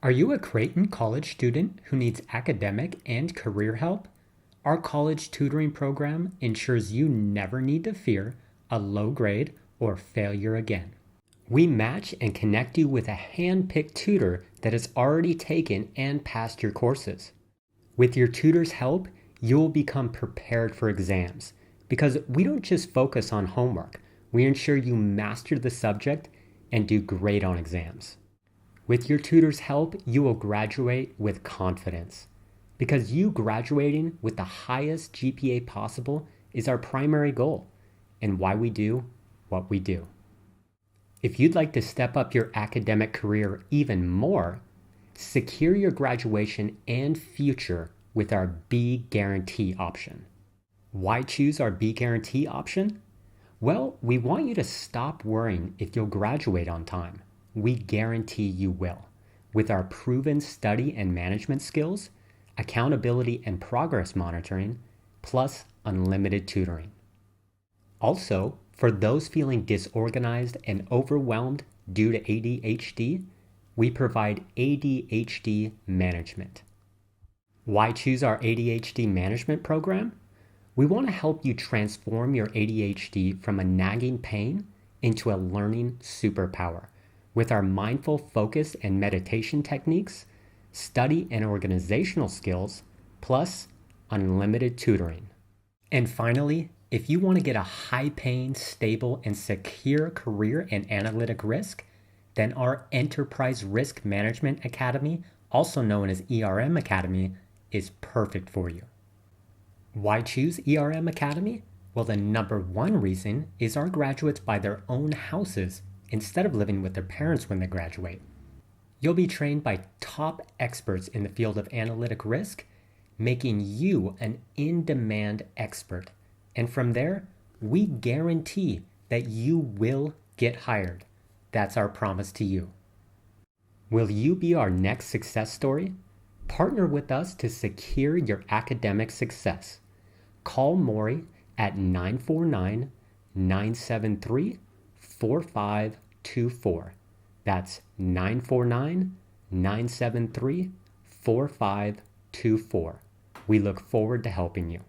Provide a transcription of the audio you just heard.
Are you a Creighton college student who needs academic and career help? Our college tutoring program ensures you never need to fear a low grade or failure again. We match and connect you with a hand-picked tutor that has already taken and passed your courses. With your tutor's help, you will become prepared for exams because we don't just focus on homework. We ensure you master the subject and do great on exams. With your tutor's help, you will graduate with confidence because you graduating with the highest GPA possible is our primary goal and why we do what we do. If you'd like to step up your academic career even more, secure your graduation and future with our B Guarantee option. Why choose our B Guarantee option? Well, we want you to stop worrying if you'll graduate on time. We guarantee you will. With our proven study and management skills, accountability and progress monitoring, plus unlimited tutoring. Also, for those feeling disorganized and overwhelmed due to ADHD, we provide ADHD management. Why choose our ADHD management program? We want to help you transform your ADHD from a nagging pain into a learning superpower with our mindful focus and meditation techniques, study and organizational skills, plus unlimited tutoring. And finally, if you want to get a high-paying, stable, and secure career in analytic risk, then our Enterprise Risk Management Academy, also known as ERM Academy, is perfect for you. Why choose ERM Academy? Well, the number one reason is our graduates buy their own houses instead of living with their parents when they graduate. You'll be trained by top experts in the field of analytic risk, making you an in-demand expert. And from there, we guarantee that you will get hired. That's our promise to you. Will you be our next success story? Partner with us to secure your academic success. Call Mori at 949-973-4524. That's 949-973-4524. We look forward to helping you.